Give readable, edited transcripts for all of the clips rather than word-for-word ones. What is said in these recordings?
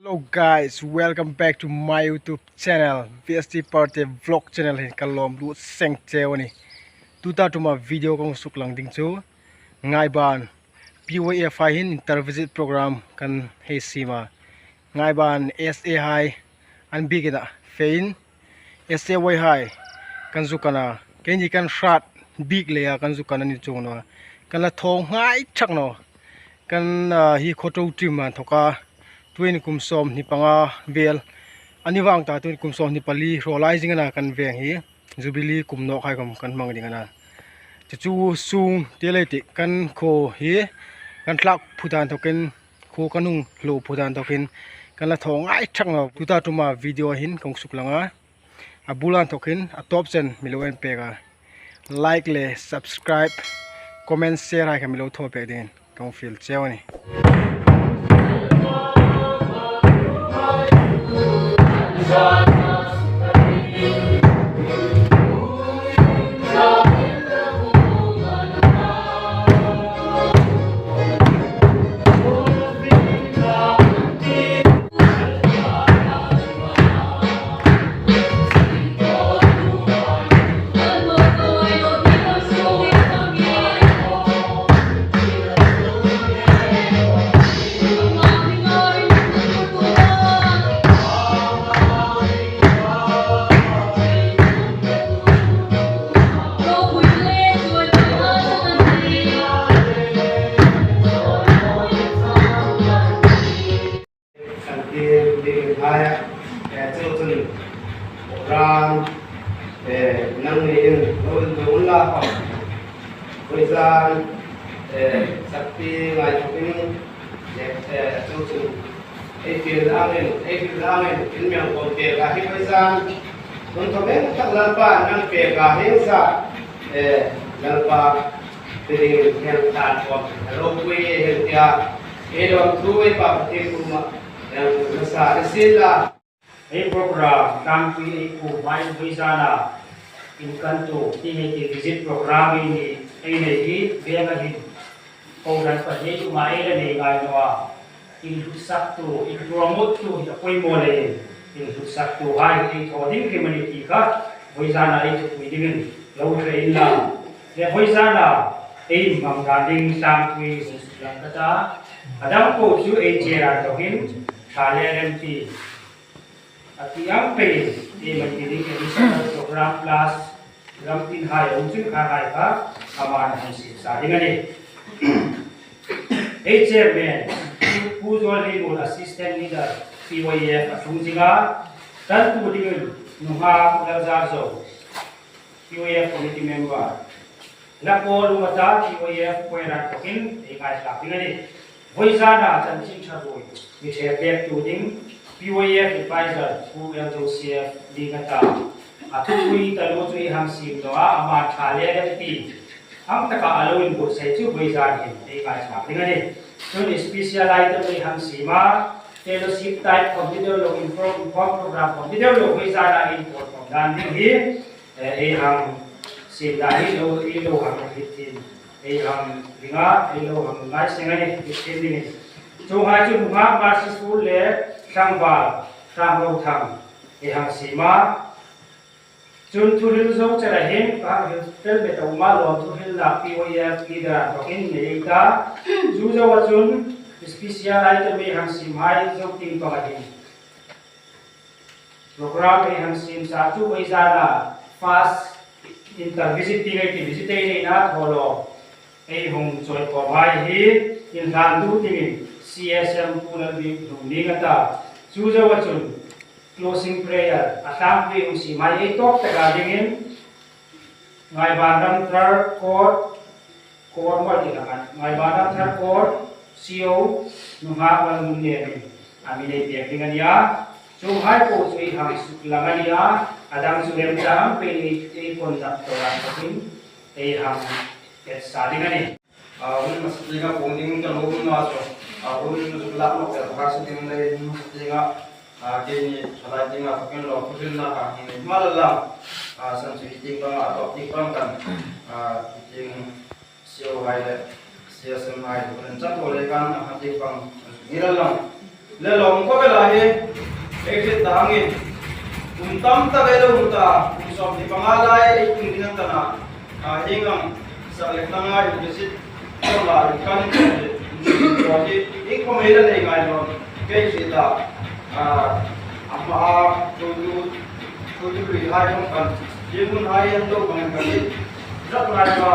Hello guys, welcome back to my YouTube channel VST Party Vlog channel hin kalom lu seng chewani tuta tuma video kong suklang ding chu ngai ban PYFI hin intervisit program kan he sima ngai ban SA high an bigida fein SA way high kan zu kana kenji kan shot big leya kan zu kana ni chung no kan la thong ngai chak no kan hi khoto trim man thoka twin kumsom ni panga vel aniwang ta twin kumsom ni pali rolizing na kan veng hi jubilee kumno khai kam kan mang ding na chu sung teleti kan kho hi kan tlak phudan token kho kanung lo phudan token kan la thong ai thak no tuta tuma video hin kong suklanga abulan token a top chen miloen pega like le subscribe comment share hai ka milo tho pe din kong feel chewani ran nang ni nung la pa với ra sakti ngai chopin chu chu ai fil amen in miang kon pe ga hi với ra don to ben tak lan pa nang pe ga he sa lan pa pe hel ta ko ro kwe hel tia e do tu e pa te ku ma yang sa sila Hey program kang pi ku mai visa in kanto ti he visit program ini ai hi vega hi ko ran pa he tu mai le nei ngai no in hu sak tu in promote tu hi koi mo le in hu sak tu hai ti tho ding community ka visa na ai tu pi ding lo tre in la le visa na ai mam ga ding sang pi lang ka ta adam ko chu ai che ra to hin thale rem ti At yang pay di magdiling additional program plus ramtin hai ujung khai ka aman hansi sa dingani HMN Puzol Limul Assistant Leader PYF Asungjinga dan tu dingin nuha Lazarzo PYF Committee Member Lakol Lumata PYF Puerat Tokin ikai sa dingani Voizana Chanchin Charoy which have left to ding PYF advisor who LJCF Ligata Atui Talmutri Hamsim Noa Amar Chale Gati Ham Taka Alowin Good Say to Wizard him, a guy's happening on it. So the special item we Hamsima, fellowship type computer law inform program computer law Wizard import from landing here, a ham Sidahi low elo ham hitin, a ham Linga, elo ham nice thing on it, so I to have versus full layer. Sang Val, Sang Lâu Thằng, thì hàng sĩ má chun thu hil zo chara hin ka hil tel be to ma lo thu hil la PYF leader to in nei ta ju zo wa chun special item be hàng sĩ mai zo ting to hin program be hàng sĩ sa chu bai za la fast inter visiting ai ti visite nei na tholo ei hong choi ko mai hi in dan du ting CSM punan di dungning ata chuja wachun closing prayer asam vi usi mai top tagadingin ngai bandam thar court ma dilakan ngai bandam thar court CO nuha wal munne ami nei pekingan ya so hai ko sui ham suklangan ya adam surem jam pe ni kon dak toran takin ei ham et sadingani un masjidnya ponding terlalu naso un sebelah no terbuka sedang dari masjidnya kini salah tinggal mungkin lo kudin nak ini malam sanksi tinggal atau tinggal kan ting siu hai le siasem hai dan cat oleh kan hati pang iralang le lom ko bela he exit tangi tam ta ga lo ta som di pangalai king dingan tana hingam sa leknanga visit ko la kan ko ji ik ko mela nei ngai lo ke sita amma to ri hai kom kan yemun hai an do kan kan rat lai ba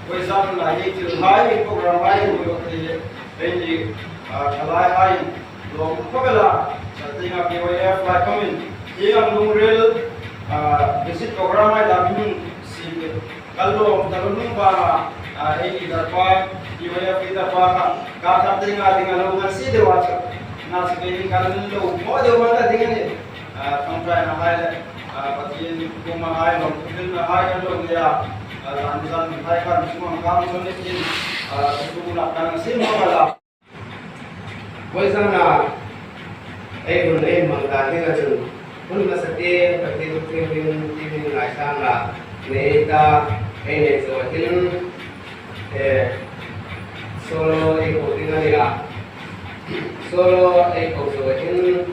wei sam la ye til hai program hai wo te benji kalai hai lo ko bela sa tinga PYF lai komin yang nuril visit program ai da bin si kalau talung ba ini darpa PYF darpa ka ta tinga tinga lo ngan si dewa na si ini kalau lo mo dewa ta tinga ni sampai na hai patien kuma hai lo bin na hai lo ya anjuran hai kan semua kamu sone ni itu nak kan si mo bala với rằng là em muốn em bằng cả cái là chừng muốn là sẽ tiền phải tiền tiền lại sang là người ta em này rồi tiền solo em có tiền này là solo em có rồi tiền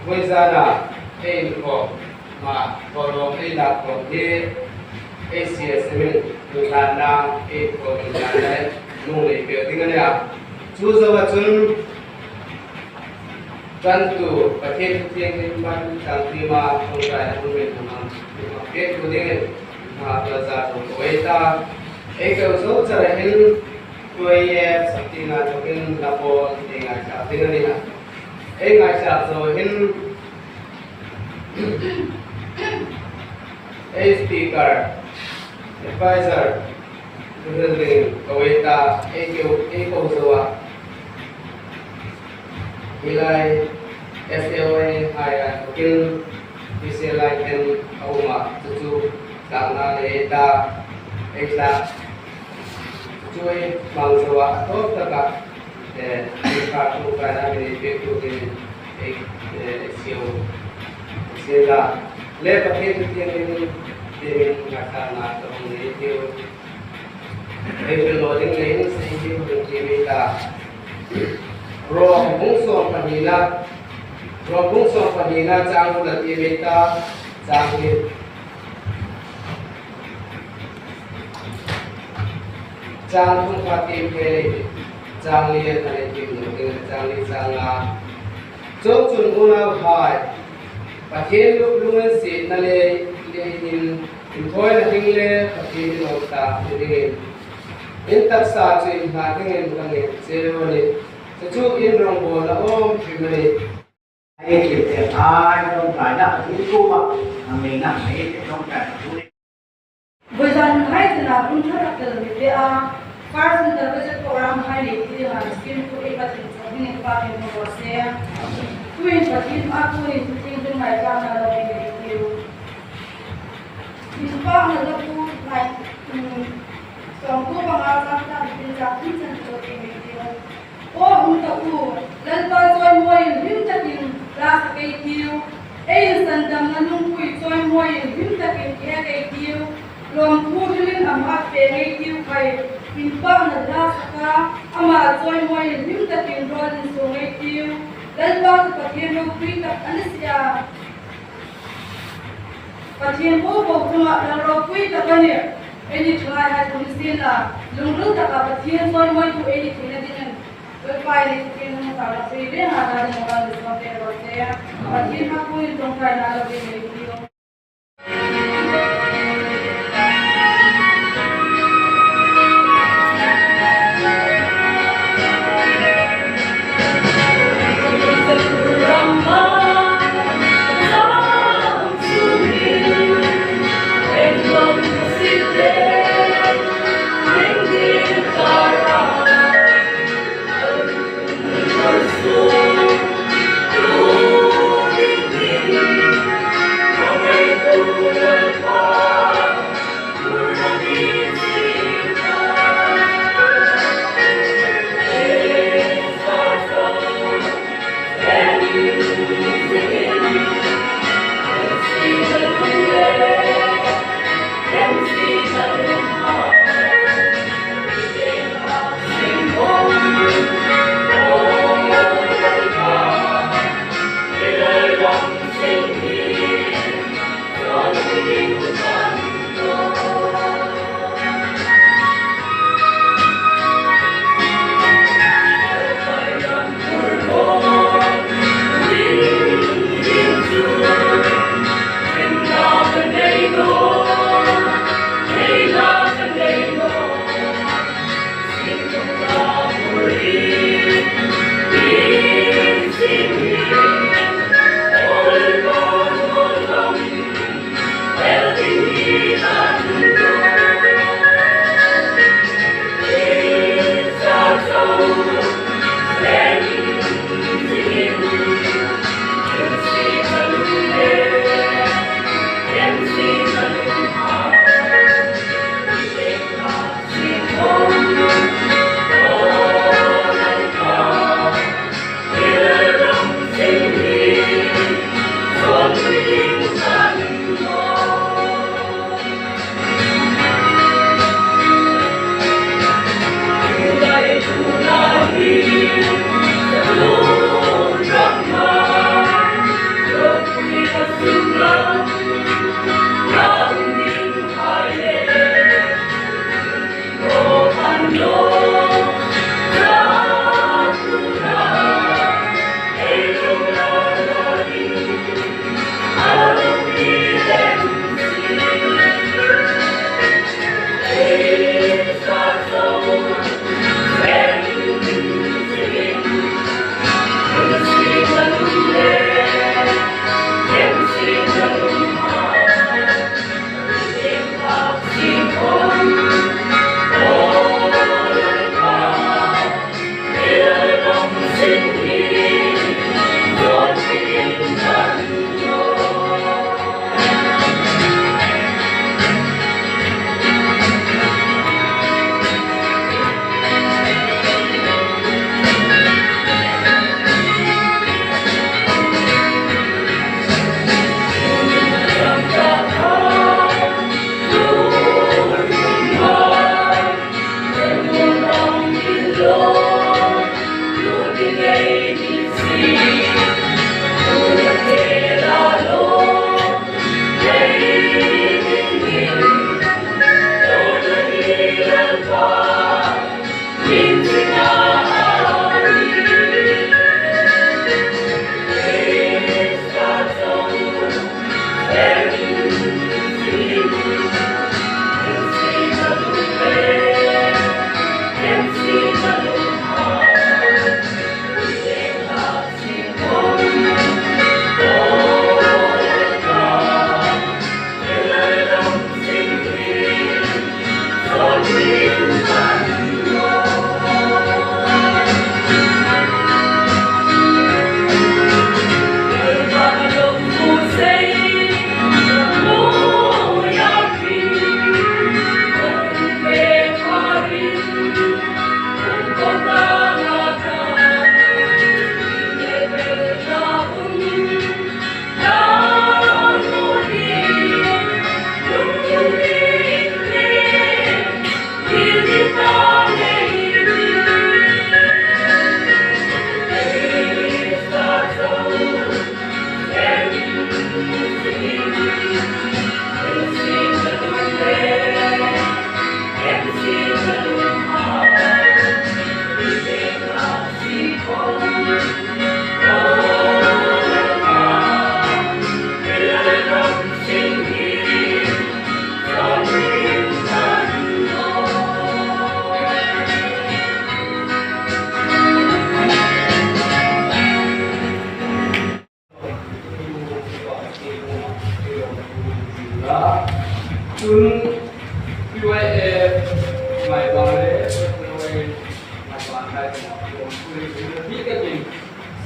với rằng là em có mà kalau em đã có cái ACS mình được làm nào em có được làm đấy nung này biểu tiền này à Chuzawachun Tantu Paket Tiangin Tantima Pungkai Pungin Hamam Paket Kudingin Plaza Kuwaita Eka Uso Charahin Kuwayef Saktina Tokin Lapo Tinga Saktina Nina Enga Saksohin A Speaker Advisor Building Kuwaita Eka Uso Hilai FLA hai mungkin bisa lain awak cucu karena leta ekstra cuy mangsawa atau tegak jika bukan ini itu siu sila lepas itu ini karena ini itu loading lain sehingga kita Rong bungsong panina jang ulat imita jangit jang kung patim kele jang liya kane tim jang li janga chok chun una hai pathen lungan si nale in thoi na hingle pathen nota dingin in taksa chin na dingin kange ceremony Sejuk in rong bola om primary. Ai chịu thiệt ai không phải là những cô mà mình làm mấy cái trong cả chú. Bây giờ hai thì là cũng rất là cần để first intervention program hai để thì là skin to a but in the part in the process. Queen but in aku in thinking my plan na lo ni you. In fact na lo ku like song ko bang ta tin sa tin san to ni Oh, tahu. Dan pasal moin him takin ras kay tiu. Sandam na nungkuy soy moin him takin kay tiu. Lom pudulin ama kay tiu kay pinpang na ras ka ama soy moin him takin rolin so kay tiu. Dan pasal patien mo pita anisya. Patien mo bo tuma na ro pita kanya. Ini try ha tulisin la lungrung ta ka patien soy moin tu ini tinadin Berpai di sini kalau sini ada yang orang seperti itu ya. Pagi aku itu kan ada di video.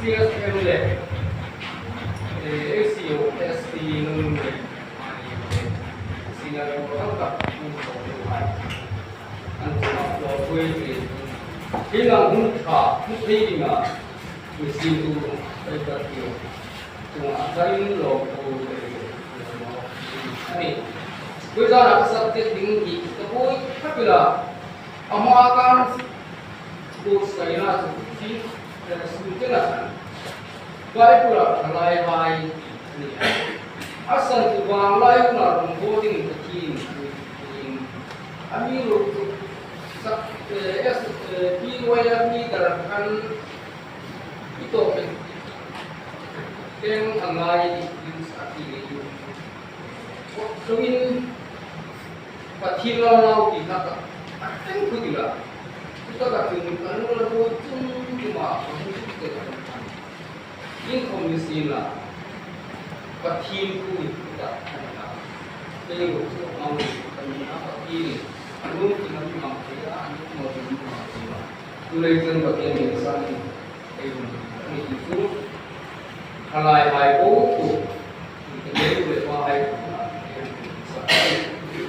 CSM le ACO SC nung le sina lo ang ka ko hai an sa lo pui ni ilang hun tha hu thi nga ni sin tu ai ka ti tu a karin lo ko ani bây giờ là cái subject tiếng gì cái bôi khác biệt là ông hoa can bôi xảy ra thì là sự chất là cái bôi là lại bài asan tu vang lại cũng là đồng bộ tiếng tiếng anh như sắp PYFP dalam kan itu yang angai yang saat ini Tungin pathilau di haka, ateng kudila. Kita katun anu lalu cuma kita. In komisi la pathin ku kita. Jadi mau kami apa ini? Anu kita mampu ya, anu mau mampu. Mulai dari bagian misalnya, ini itu halai hai itu, jadi boleh hai.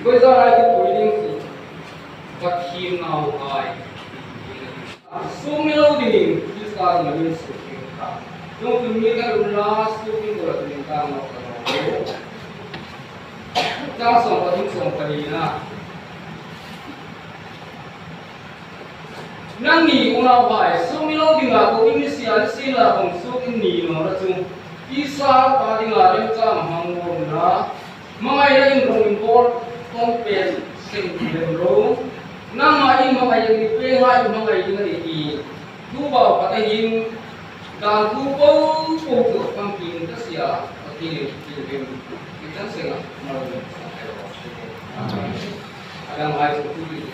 Bây giờ là cái quy định gì và khi nào ai số nhiều thì chúng ta là những số tiền khác nhưng từ những cái là số tiền của chúng ta nó còn trong sống và trong sống phải là năng nghỉ cũng nào phải số nhiều thì là có initial xin là bằng số tiền nghỉ nó là chung isa ta thì là đem ra hàng nguồn đó mga yung involved compare sing role na mai mga yung ipehai mga yung niti duba patayin dan dubo po pangkin tasya pati kita sing malu ada mai sutuli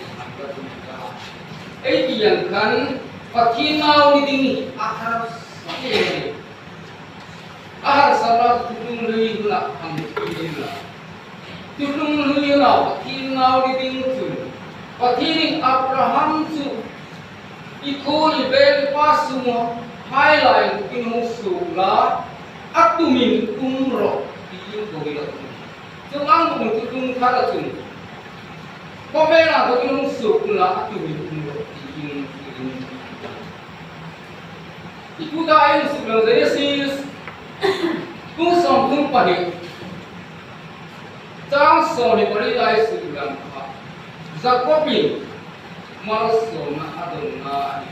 yang kan pakinau niti ahar sakit ahar salat tudung lui la ambil Tudung luya na pakinau ni dingtun, pakiring Abraham tu, iko ibel pasu highline kinusu la, atumin kumro diin kogila tu. Jangan bukan tudung kara tu. Pemela kinusu la atumin kumro diin. Iku dah yang sebelah saya sis, kusam kumpani. Trang so ni beri dai sulam ha. Zakopi mal so na adon na.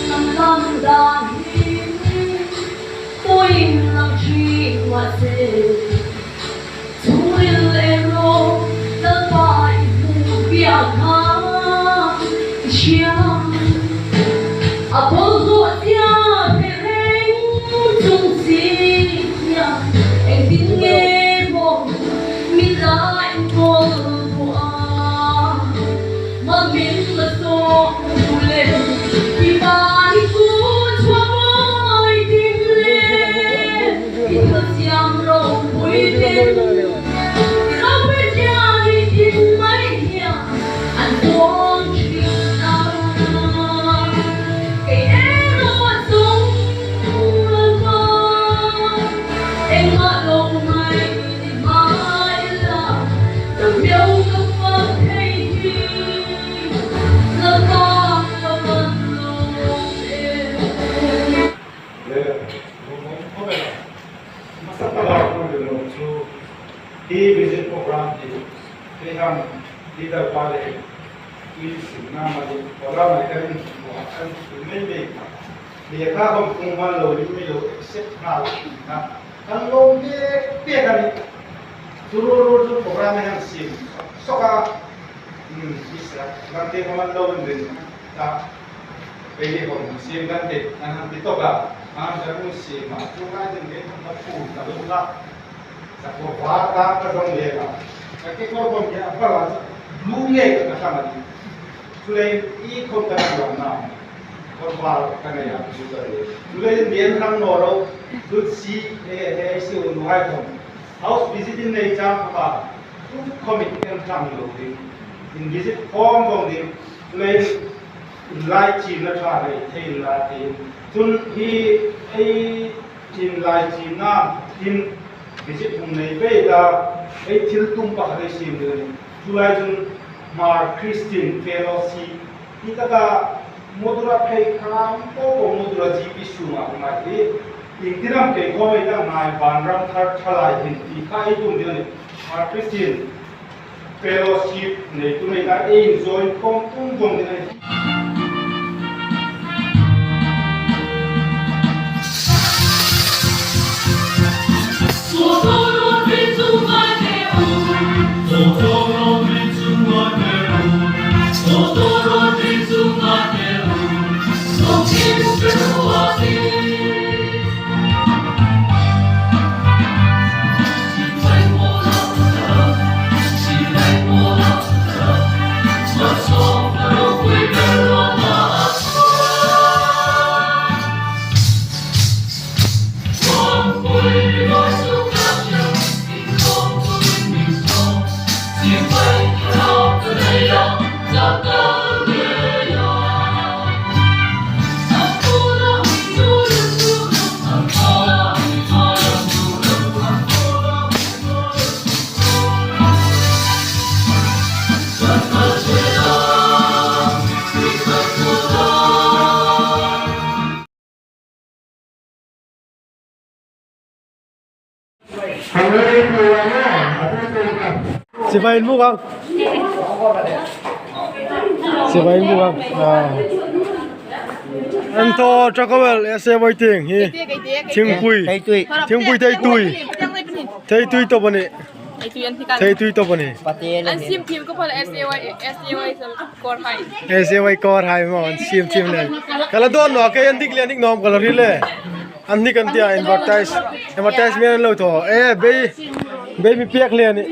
Nam lam dan tôi làm chi mà thế tôi lero ta phải bu bia ha chiam apollo dia anh tin nghe một mi lại một hoa mà miếng là số lên thì bài cũ cho môi tim lên thì thật giang rộng vui lên nó biết nhà đi tin mấy nhà anh không chịu nào cái em nó sống em ngỡ lâu ngày thì mãi là đồng yêu không phân hay gì giờ con và vẫn luôn em He visit program di ham di balik di nama di orang mereka bukan ini dia kah kumpulan lo ini lo accept hal kan lo dia kan seluruh program yang sim soka bisa nanti kumpulan lo ini tak pilih kumpulan sim nanti nanti toga jangan sim cuma jadi tempat pun tapi bukan satu warga kedong dia kan, kakek korban dia apa lah, lunge ke sama dia, selain ikut terang nama, korban kan ya, selain dia orang noro, si si unuhai kom, house visiting ni jam apa, tu komit yang kami loh, in visit home from the place in light chin na tra le thei la ti chun hi ai chin light chin na in visit hum nei pe da ai thil tum pa le sim de julai chun mar Christian fellowship itaka modura phei kham ko modura ji bi su ma ti ingtiram ke ko mai da mai ban ram thar thalai hin ti khai tum de ne mar Christian fellowship nei tu nei da enjoy kom tum gom de ne Sipain mo kang. Sipain mo kang. Anto chakawel ese waiting hi. Thingpui. Thingpui thei tui. Thei tui to bani. Thei tui to bani. Anh sim team có phải là SAY còn hay. SAY kor hai mo sim team le. Kala don no ke andik le andik nom kala rile. Anni kan tia advertise me lo to. Be mi piak le ni.